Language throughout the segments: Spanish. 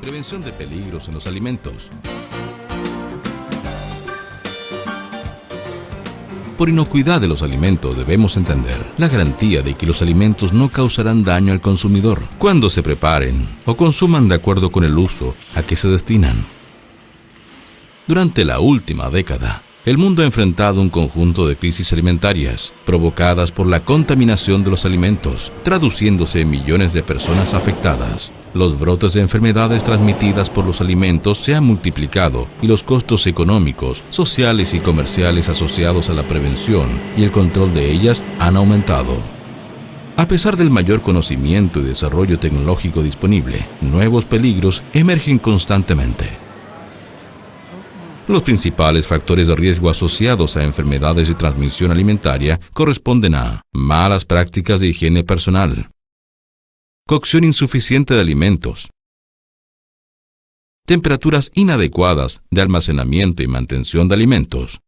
Prevención de peligros en los alimentos. Por inocuidad de los alimentos debemos entender la garantía de que los alimentos no causarán daño al consumidor cuando se preparen o consuman de acuerdo con el uso a que se destinan. Durante la última década, el mundo ha enfrentado un conjunto de crisis alimentarias provocadas por la contaminación de los alimentos, traduciéndose en millones de personas afectadas. Los brotes de enfermedades transmitidas por los alimentos se han multiplicado y los costos económicos, sociales y comerciales asociados a la prevención y el control de ellas han aumentado. A pesar del mayor conocimiento y desarrollo tecnológico disponible, nuevos peligros emergen constantemente. Los principales factores de riesgo asociados a enfermedades de transmisión alimentaria corresponden a malas prácticas de higiene personal, cocción insuficiente de alimentos, temperaturas inadecuadas de almacenamiento y mantención de alimentos,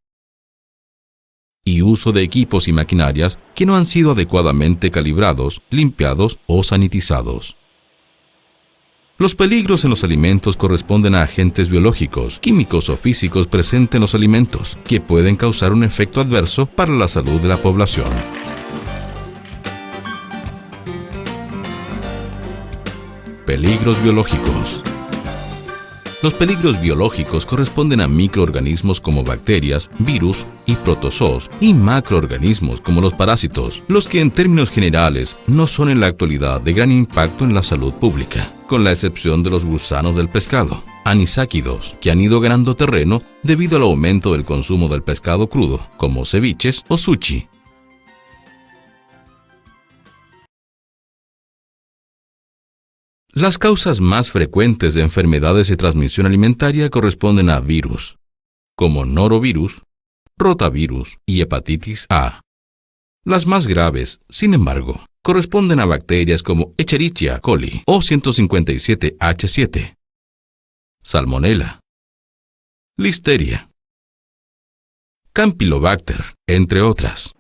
y uso de equipos y maquinarias que no han sido adecuadamente calibrados, limpiados o sanitizados. Los peligros en los alimentos corresponden a agentes biológicos, químicos o físicos presentes en los alimentos, que pueden causar un efecto adverso para la salud de la población. Peligros biológicos. Los peligros biológicos corresponden a microorganismos como bacterias, virus y protozoos, y macroorganismos como los parásitos, los que en términos generales no son en la actualidad de gran impacto en la salud pública, con la excepción de los gusanos del pescado, anisáquidos, que han ido ganando terreno debido al aumento del consumo del pescado crudo, como ceviches o sushi. Las causas más frecuentes de enfermedades de transmisión alimentaria corresponden a virus, como norovirus, rotavirus y hepatitis A. Las más graves, sin embargo, corresponden a bacterias como Escherichia coli o 157H7, Salmonella, Listeria, Campylobacter, entre otras.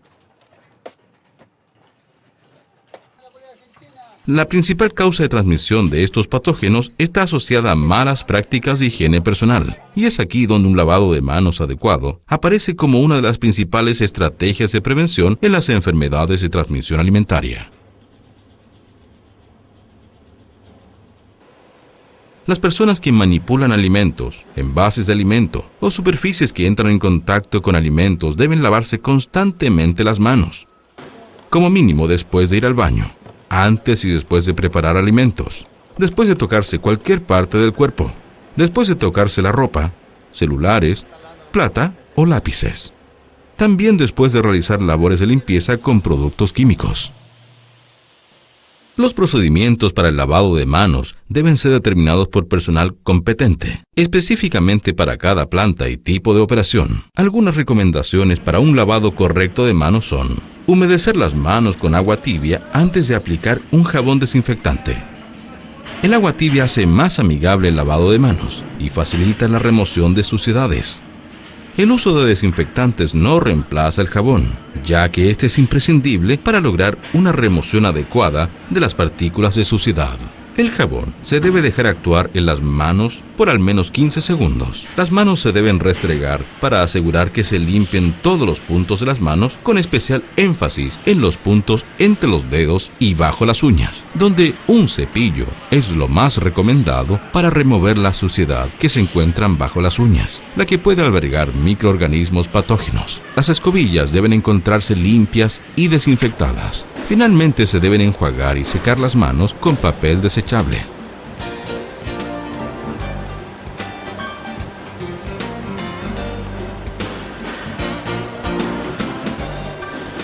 La principal causa de transmisión de estos patógenos está asociada a malas prácticas de higiene personal, y es aquí donde un lavado de manos adecuado aparece como una de las principales estrategias de prevención en las enfermedades de transmisión alimentaria. Las personas que manipulan alimentos, envases de alimento o superficies que entran en contacto con alimentos deben lavarse constantemente las manos, como mínimo después de ir al baño, antes y después de preparar alimentos, después de tocarse cualquier parte del cuerpo, después de tocarse la ropa, celulares, plata o lápices. También después de realizar labores de limpieza con productos químicos. Los procedimientos para el lavado de manos deben ser determinados por personal competente, específicamente para cada planta y tipo de operación. Algunas recomendaciones para un lavado correcto de manos son: humedecer las manos con agua tibia antes de aplicar un jabón desinfectante. El agua tibia hace más amigable el lavado de manos y facilita la remoción de suciedades. El uso de desinfectantes no reemplaza el jabón, ya que este es imprescindible para lograr una remoción adecuada de las partículas de suciedad. El jabón se debe dejar actuar en las manos por al menos 15 segundos. Las manos se deben restregar para asegurar que se limpien todos los puntos de las manos, con especial énfasis en los puntos entre los dedos y bajo las uñas, donde un cepillo es lo más recomendado para remover la suciedad que se encuentran bajo las uñas, la que puede albergar microorganismos patógenos. Las escobillas deben encontrarse limpias y desinfectadas. Finalmente se deben enjuagar y secar las manos con papel desechable.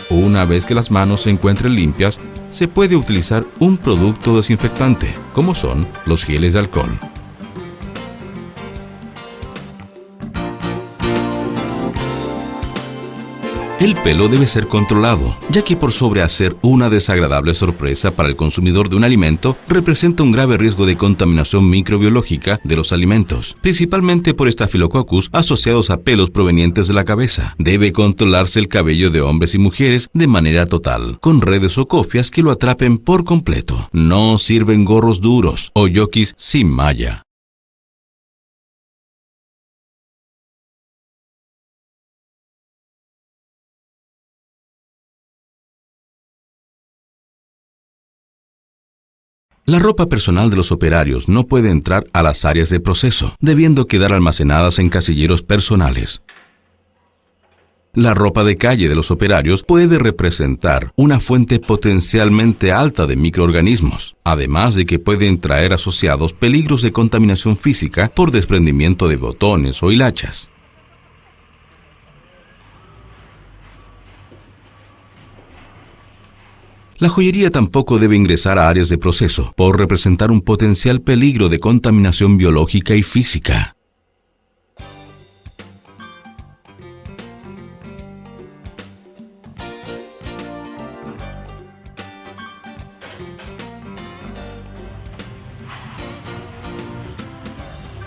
Una vez que las manos se encuentren limpias, se puede utilizar un producto desinfectante, como son los geles de alcohol. El pelo debe ser controlado, ya que por sobrehacer una desagradable sorpresa para el consumidor de un alimento, representa un grave riesgo de contaminación microbiológica de los alimentos, principalmente por Staphylococcus asociados a pelos provenientes de la cabeza. Debe controlarse el cabello de hombres y mujeres de manera total, con redes o cofias que lo atrapen por completo. No sirven gorros duros o jockeys sin malla. La ropa personal de los operarios no puede entrar a las áreas de proceso, debiendo quedar almacenadas en casilleros personales. La ropa de calle de los operarios puede representar una fuente potencialmente alta de microorganismos, además de que pueden traer asociados peligros de contaminación física por desprendimiento de botones o hilachas. La joyería tampoco debe ingresar a áreas de proceso, por representar un potencial peligro de contaminación biológica y física.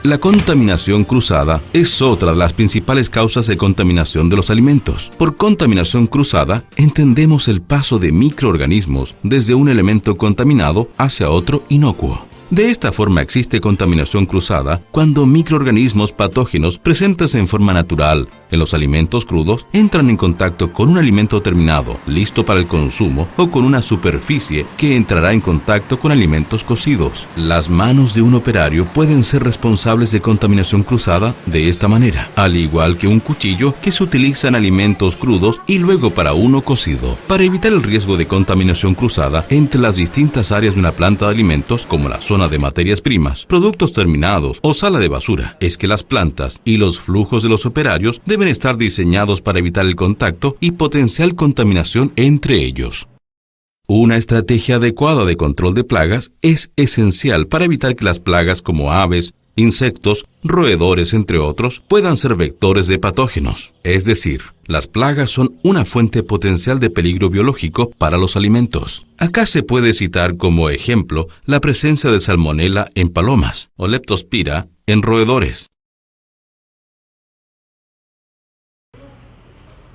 La contaminación cruzada es otra de las principales causas de contaminación de los alimentos. Por contaminación cruzada, entendemos el paso de microorganismos desde un elemento contaminado hacia otro inocuo. De esta forma existe contaminación cruzada cuando microorganismos patógenos presentes en forma natural en los alimentos crudos entran en contacto con un alimento terminado, listo para el consumo, o con una superficie que entrará en contacto con alimentos cocidos. Las manos de un operario pueden ser responsables de contaminación cruzada de esta manera, al igual que un cuchillo que se utiliza en alimentos crudos y luego para uno cocido. Para evitar el riesgo de contaminación cruzada entre las distintas áreas de una planta de alimentos, como la zona de materias primas, productos terminados o sala de basura, es que las plantas y los flujos de los operarios deben estar diseñados para evitar el contacto y potencial contaminación entre ellos. Una estrategia adecuada de control de plagas es esencial para evitar que las plagas como aves, insectos, roedores, entre otros, puedan ser vectores de patógenos. Es decir, las plagas son una fuente potencial de peligro biológico para los alimentos. Acá se puede citar como ejemplo la presencia de salmonela en palomas o leptospira en roedores.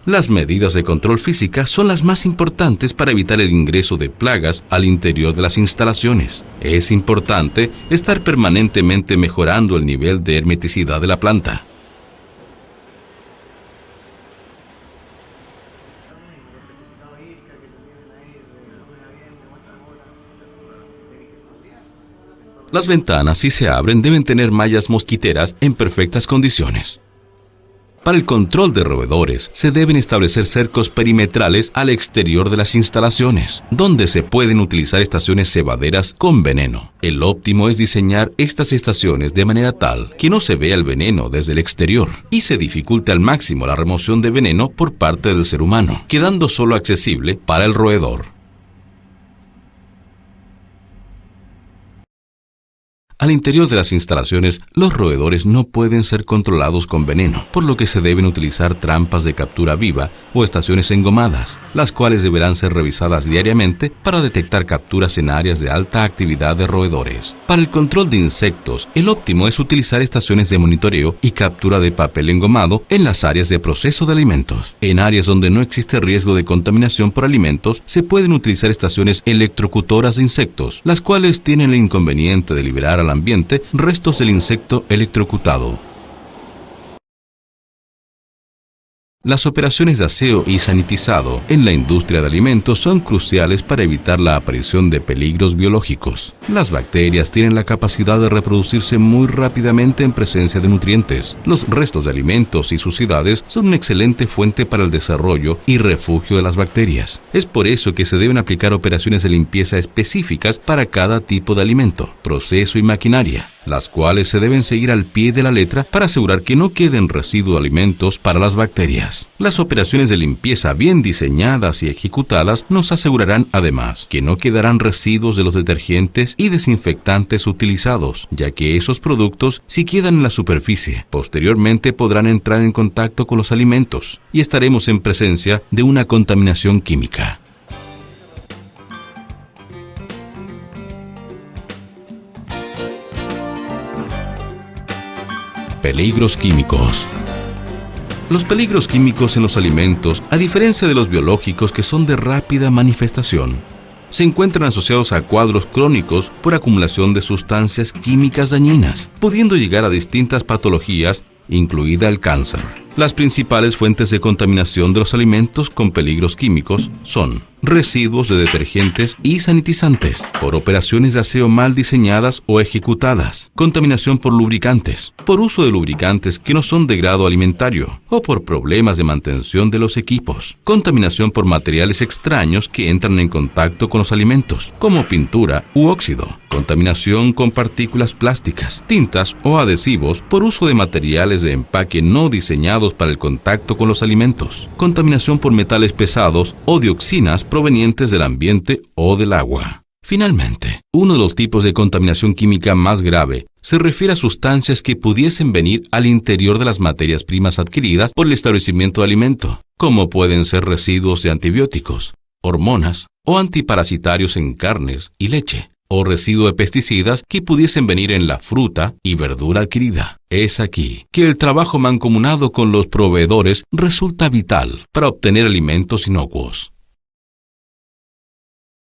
Las medidas de control física son las más importantes para evitar el ingreso de plagas al interior de las instalaciones. Es importante estar permanentemente mejorando el nivel de hermeticidad de la planta. Las ventanas, si se abren, deben tener mallas mosquiteras en perfectas condiciones. Para el control de roedores, se deben establecer cercos perimetrales al exterior de las instalaciones, donde se pueden utilizar estaciones cebaderas con veneno. El óptimo es diseñar estas estaciones de manera tal que no se vea el veneno desde el exterior y se dificulte al máximo la remoción de veneno por parte del ser humano, quedando solo accesible para el roedor. Al interior de las instalaciones, los roedores no pueden ser controlados con veneno, por lo que se deben utilizar trampas de captura viva o estaciones engomadas, las cuales deberán ser revisadas diariamente para detectar capturas en áreas de alta actividad de roedores. Para el control de insectos, el óptimo es utilizar estaciones de monitoreo y captura de papel engomado en las áreas de proceso de alimentos. En áreas donde no existe riesgo de contaminación por alimentos, se pueden utilizar estaciones electrocutoras de insectos, las cuales tienen el inconveniente de liberar al ambiente restos del insecto electrocutado. Las operaciones de aseo y sanitizado en la industria de alimentos son cruciales para evitar la aparición de peligros biológicos. Las bacterias tienen la capacidad de reproducirse muy rápidamente en presencia de nutrientes. Los restos de alimentos y suciedades son una excelente fuente para el desarrollo y refugio de las bacterias. Es por eso que se deben aplicar operaciones de limpieza específicas para cada tipo de alimento, proceso y maquinaria, las cuales se deben seguir al pie de la letra para asegurar que no queden residuos de alimentos para las bacterias. Las operaciones de limpieza bien diseñadas y ejecutadas nos asegurarán además que no quedarán residuos de los detergentes y desinfectantes utilizados, ya que esos productos, si quedan en la superficie, posteriormente podrán entrar en contacto con los alimentos y estaremos en presencia de una contaminación química. Peligros químicos. Los peligros químicos en los alimentos, a diferencia de los biológicos que son de rápida manifestación, se encuentran asociados a cuadros crónicos por acumulación de sustancias químicas dañinas, pudiendo llegar a distintas patologías, incluida el cáncer. Las principales fuentes de contaminación de los alimentos con peligros químicos son residuos de detergentes y sanitizantes, por operaciones de aseo mal diseñadas o ejecutadas, contaminación por lubricantes, por uso de lubricantes que no son de grado alimentario o por problemas de mantención de los equipos, contaminación por materiales extraños que entran en contacto con los alimentos, como pintura u óxido, contaminación con partículas plásticas, tintas o adhesivos por uso de materiales de empaque no diseñados para el contacto con los alimentos, contaminación por metales pesados o dioxinas provenientes del ambiente o del agua. Finalmente, uno de los tipos de contaminación química más grave se refiere a sustancias que pudiesen venir al interior de las materias primas adquiridas por el establecimiento de alimento, como pueden ser residuos de antibióticos, hormonas o antiparasitarios en carnes y leche, o residuo de pesticidas que pudiesen venir en la fruta y verdura adquirida. Es aquí que el trabajo mancomunado con los proveedores resulta vital para obtener alimentos inocuos.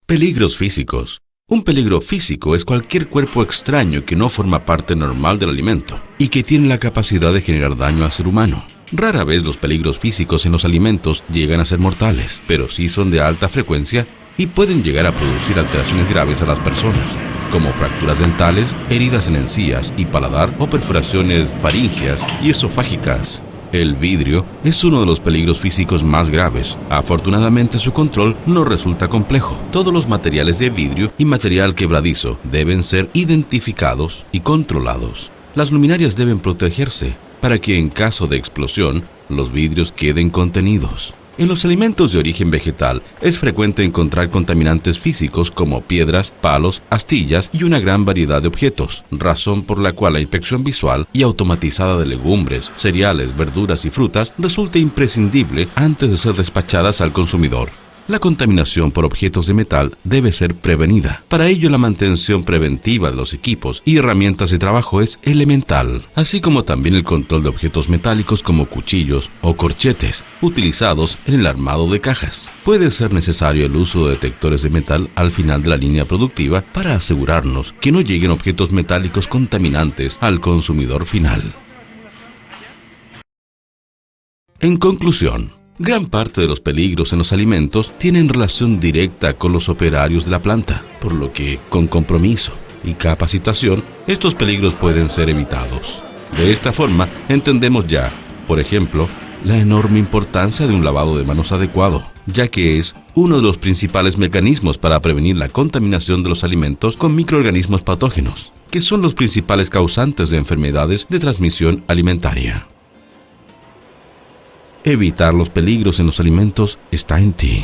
Peligros físicos. Un peligro físico es cualquier cuerpo extraño que no forma parte normal del alimento y que tiene la capacidad de generar daño al ser humano. Rara vez los peligros físicos en los alimentos llegan a ser mortales, pero sí son de alta frecuencia y pueden llegar a producir alteraciones graves a las personas, como fracturas dentales, heridas en encías y paladar o perforaciones faríngeas y esofágicas. El vidrio es uno de los peligros físicos más graves. Afortunadamente su control no resulta complejo. Todos los materiales de vidrio y material quebradizo deben ser identificados y controlados. Las luminarias deben protegerse para que en caso de explosión los vidrios queden contenidos. En los alimentos de origen vegetal es frecuente encontrar contaminantes físicos como piedras, palos, astillas y una gran variedad de objetos, razón por la cual la inspección visual y automatizada de legumbres, cereales, verduras y frutas resulta imprescindible antes de ser despachadas al consumidor. La contaminación por objetos de metal debe ser prevenida. Para ello, la mantención preventiva de los equipos y herramientas de trabajo es elemental, así como también el control de objetos metálicos como cuchillos o corchetes, utilizados en el armado de cajas. Puede ser necesario el uso de detectores de metal al final de la línea productiva para asegurarnos que no lleguen objetos metálicos contaminantes al consumidor final. En conclusión, gran parte de los peligros en los alimentos tienen relación directa con los operarios de la planta, por lo que, con compromiso y capacitación, estos peligros pueden ser evitados. De esta forma, entendemos ya, por ejemplo, la enorme importancia de un lavado de manos adecuado, ya que es uno de los principales mecanismos para prevenir la contaminación de los alimentos con microorganismos patógenos, que son los principales causantes de enfermedades de transmisión alimentaria. Evitar los peligros en los alimentos está en ti.